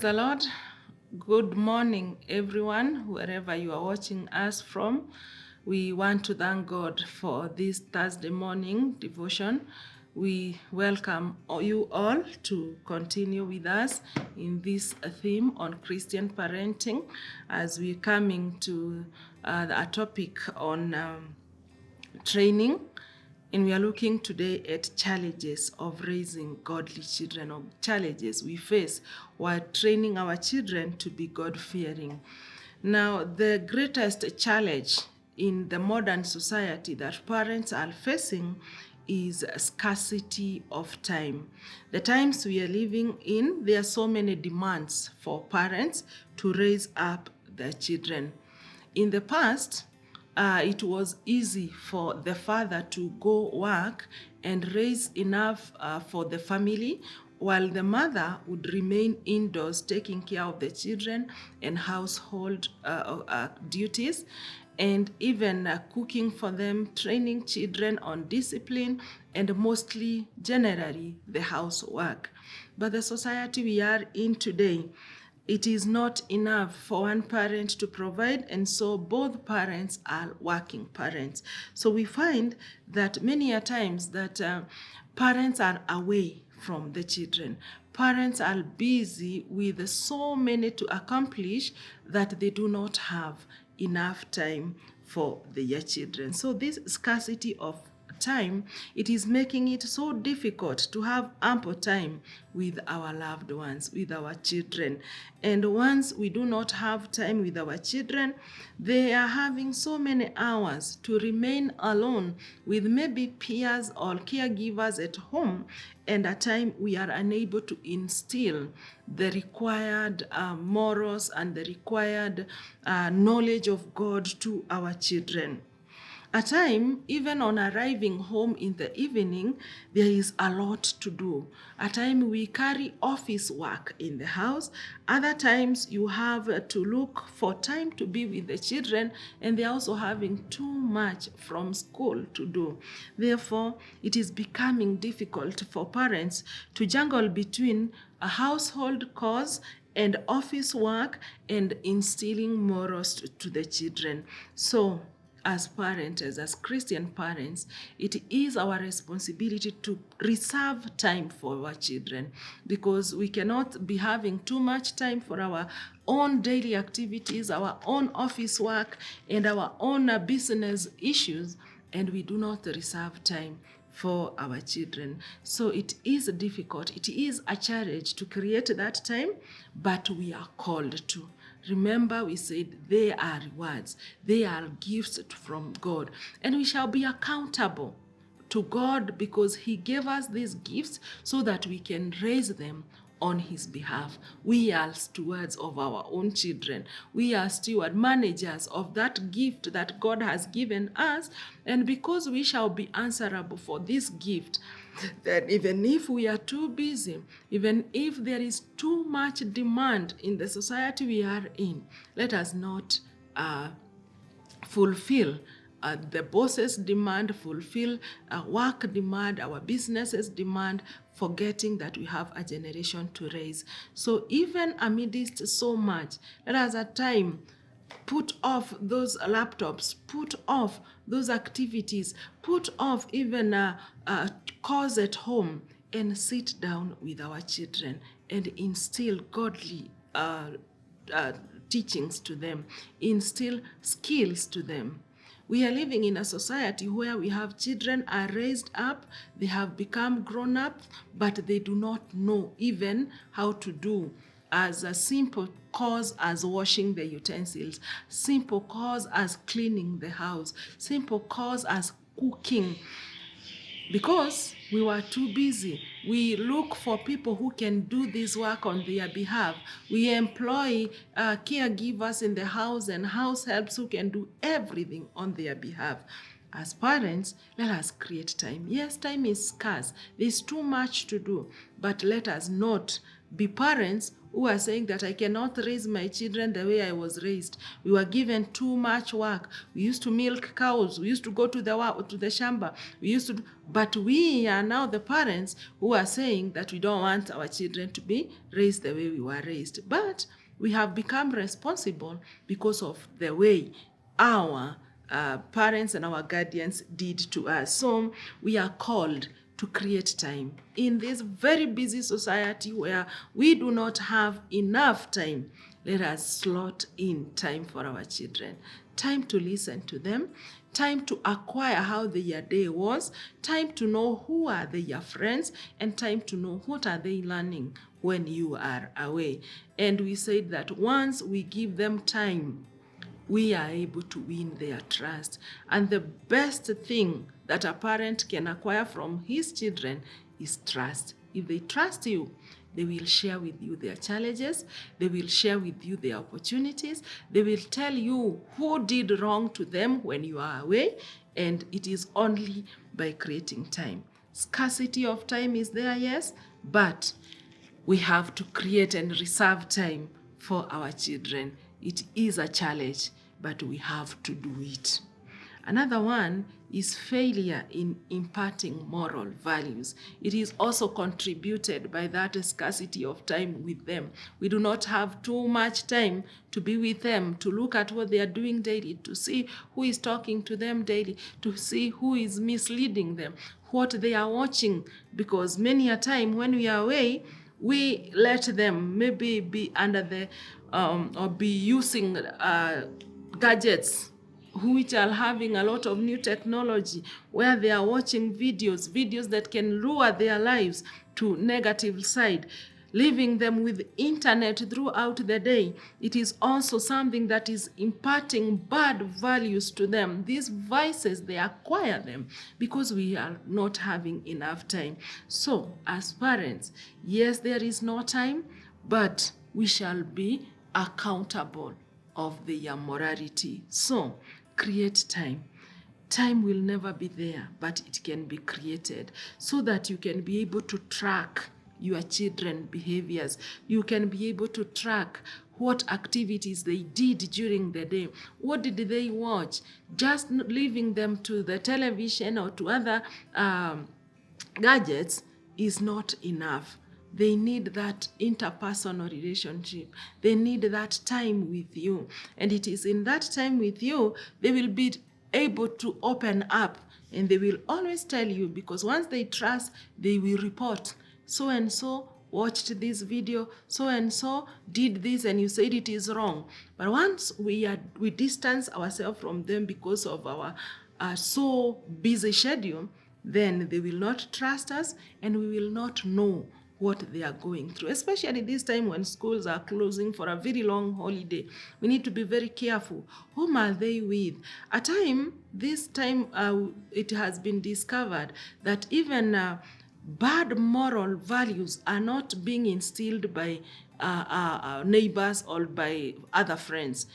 the Lord. Good morning, everyone, wherever you are watching us from. We want to thank God for this Thursday morning devotion. We welcome you all to continue with us in this theme on Christian parenting as we're coming to a topic on training. And we are looking today at challenges of raising godly children, or challenges we face while training our children to be God-fearing. Now, the greatest challenge in the modern society that parents are facing is scarcity of time. The times we are living in, there are so many demands for parents to raise up their children. In the past, it was easy for the father to go work and raise enough for the family, while the mother would remain indoors taking care of the children and household duties, and even cooking for them, training children on discipline, and mostly, generally, the housework. But the society we are in today, it is not enough for one parent to provide, and so both parents are working parents. So we find that many a times that parents are away from the children. Parents are busy with so many to accomplish that they do not have enough time for their children. So this scarcity of time, it is making it so difficult to have ample time with our loved ones, with our children. And once we do not have time with our children, they are having so many hours to remain alone with maybe peers or caregivers at home, and at times we are unable to instill the required morals and the required knowledge of God to our children. At times, even on arriving home in the evening, there is a lot to do. At times, we carry office work in the house. Other times, you have to look for time to be with the children, and they're also having too much from school to do. Therefore, it is becoming difficult for parents to juggle between a household chores and office work and instilling morals to the children. So, as parents, as Christian parents, it is our responsibility to reserve time for our children, because we cannot be having too much time for our own daily activities, our own office work, and our own business issues, and we do not reserve time for our children. So it is difficult. It is a challenge to create that time, but we are called to. Remember, we said they are rewards. They are gifts from God. And we shall be accountable to God because He gave us these gifts so that we can raise them on His behalf. We are stewards of our own children. We are steward managers of that gift that God has given us. And because we shall be answerable for this gift, that even if we are too busy, even if there is too much demand in the society we are in, let us not fulfill the boss's demand, fulfill work demand, our businesses demand, forgetting that we have a generation to raise. So even amidst so much, let us at time put off those laptops, put off those activities, put off even chores at home, and sit down with our children and instill godly teachings to them, instill skills to them. We are living in a society where we have children are raised up, they have become grown up, but they do not know even how to do as a simple cause as washing the utensils, simple cause as cleaning the house, simple cause as cooking. Because we were too busy, we look for people who can do this work on their behalf. We employ caregivers in the house and house helps who can do everything on their behalf. As parents, let us create time. Yes, time is scarce. There's too much to do, but let us not be parents who are saying that I cannot raise my children the way I was raised. We were given too much work. We used to milk cows. We used to go to the shamba. We used to, but we are now the parents who are saying that we don't want our children to be raised the way we were raised. But we have become responsible because of the way our parents and our guardians did to us. So we are called to create time in this very busy society where we do not have enough time. Let us slot in time for our children, time to listen to them, time to acquire how their day was, time to know who are their friends, and time to know what are they learning when you are away. And we said that once we give them time, we are able to win their trust. And the best thing that a parent can acquire from his children is trust. If they trust you, they will share with you their challenges. They will share with you their opportunities. They will tell you who did wrong to them when you are away. And it is only by creating time. Scarcity of time is there, yes, but we have to create and reserve time for our children. It is a challenge, but we have to do it. Another one is failure in imparting moral values. It is also contributed by that scarcity of time with them. We do not have too much time to be with them, to look at what they are doing daily, to see who is talking to them daily, to see who is misleading them, what they are watching, because many a time when we are away, we let them maybe be under the or be using gadgets which are having a lot of new technology, where they are watching videos that can lure their lives to negative side, leaving them with internet throughout the day. It is also something that is imparting bad values to them. These vices, they acquire them because we are not having enough time. So as parents, yes, there is no time, but we shall be accountable of their morality. So create time. Time will never be there, but it can be created so that you can be able to track your children's behaviors. You can be able to track what activities they did during the day. What did they watch? Just leaving them to the television or to other gadgets is not enough. They need that interpersonal relationship. They need that time with you. And it is in that time with you, they will be able to open up, and they will always tell you, because once they trust, they will report. So and so watched this video, so and so did this, and you said it is wrong. But once we distance ourselves from them because of our so busy schedule, then they will not trust us, and we will not know what they are going through, especially this time when schools are closing for a very long holiday. We need to be very careful. Whom are they with? This time it has been discovered that even bad moral values are not being instilled by neighbors or by other friends.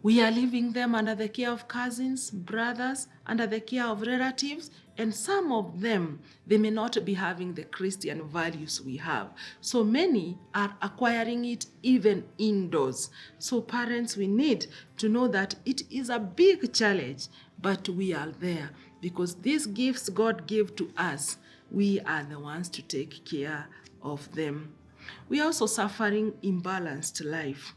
We are leaving them under the care of cousins, brothers, under the care of relatives, and some of them, they may not be having the Christian values we have. So many are acquiring it even indoors. So parents, we need to know that it is a big challenge, but we are there because these gifts God gave to us, we are the ones to take care of them. We are also suffering imbalanced life.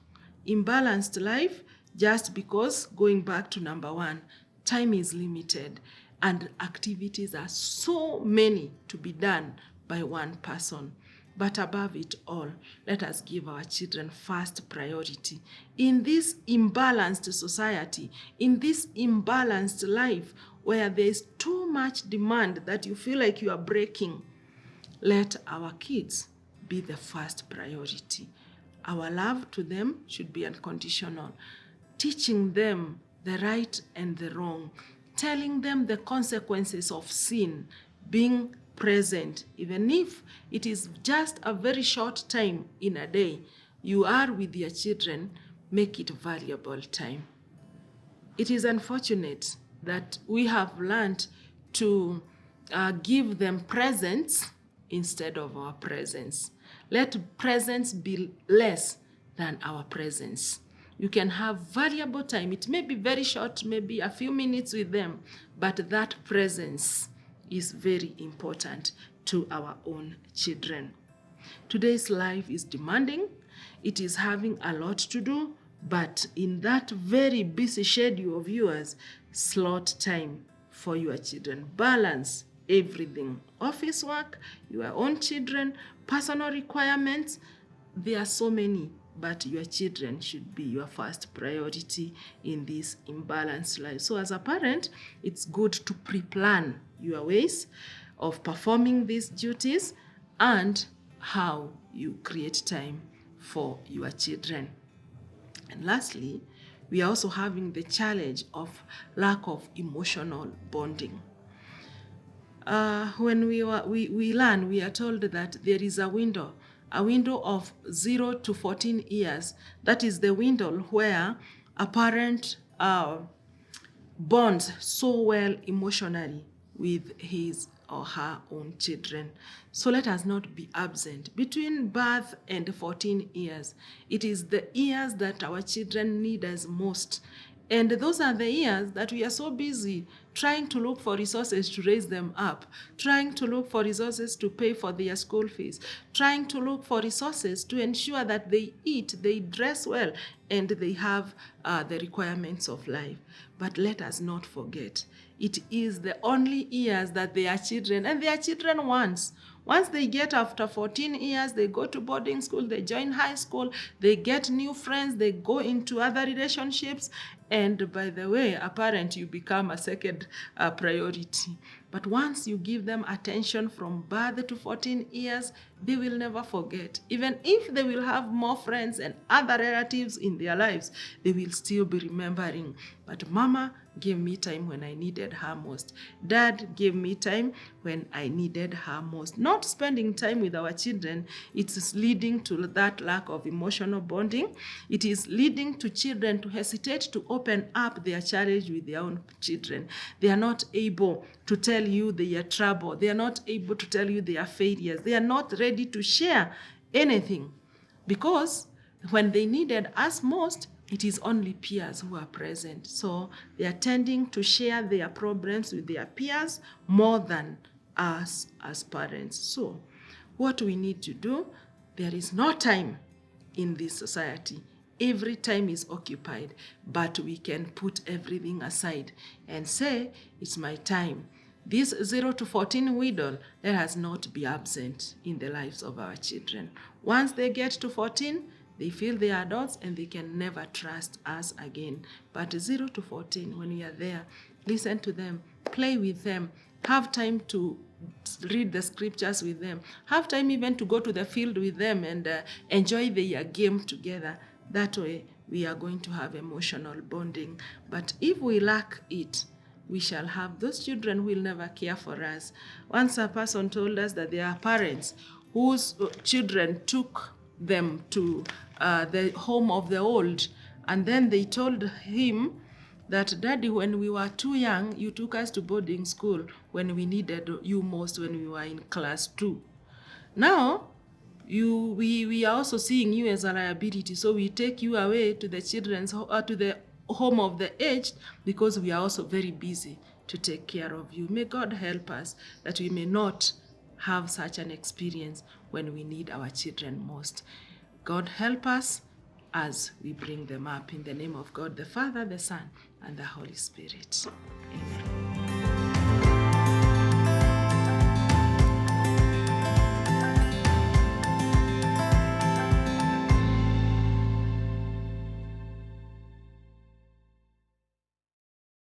Imbalanced life just because, going back to number one, time is limited and activities are so many to be done by one person. But above it all, let us give our children first priority. In this imbalanced society, in this imbalanced life where there is too much demand that you feel like you are breaking, let our kids be the first priority. Our love to them should be unconditional. Teaching them the right and the wrong, telling them the consequences of sin, being present, even if it is just a very short time in a day, you are with your children, make it valuable time. It is unfortunate that we have learned to give them presents instead of our presence. Let presence be less than our presence. You can have valuable time. It may be very short, maybe a few minutes with them, but that presence is very important to our own children. Today's life is demanding. It is having a lot to do, but in that very busy schedule of yours, slot time for your children. Balance everything. Office work, your own children, personal requirements. There are so many, but your children should be your first priority in this imbalanced life. So as a parent, it's good to pre-plan your ways of performing these duties and how you create time for your children. And lastly, we are also having the challenge of lack of emotional bonding. When we learn, we are told that there is a window of 0 to 14 years. That is the window where a parent bonds so well emotionally with his or her own children. So let us not be absent. Between birth and 14 years, it is the years that our children need us most. And those are the years that we are so busy trying to look for resources to raise them up, trying to look for resources to pay for their school fees, trying to look for resources to ensure that they eat, they dress well, and they have the requirements of life. But let us not forget, it is the only years that they are children, and they are children once. Once they get after 14 years, they go to boarding school, they join high school, they get new friends, they go into other relationships, and by the way, a parent, you become a second priority. But once you give them attention from birth to 14 years, they will never forget. Even if they will have more friends and other relatives in their lives, they will still be remembering. But Mama gave me time when I needed her most. Dad gave me time when I needed her most. Not spending time with our children, it is leading to that lack of emotional bonding. It is leading to children to hesitate to open up their challenge with their own children. They are not able to tell you their trouble. They are not able to tell you their failures. They are not ready to share anything, because when they needed us most, it is only peers who are present. So they are tending to share their problems with their peers more than us as parents. So what we need to do, there is no time in this society. Every time is occupied, but we can put everything aside and say, it's my time. This 0 to 14 window, let us not be absent in the lives of our children. Once they get to 14, they feel they are adults and they can never trust us again. But 0 to 14, when we are there, listen to them, play with them, have time to read the scriptures with them, have time even to go to the field with them and enjoy their game together. That way, we are going to have emotional bonding. But if we lack it, we shall have those children who will never care for us. Once a person told us that there are parents whose children took them to the home of the old, and then they told him that, Daddy, when we were too young, you took us to boarding school when we needed you most, when we were in class 2. Now, we are also seeing you as a liability, so we take you away to the to the home of the aged, because we are also very busy to take care of you. May God help us that we may not have such an experience when we need our children most. God help us as we bring them up. In the name of God, the Father, the Son, and the Holy Spirit. Amen.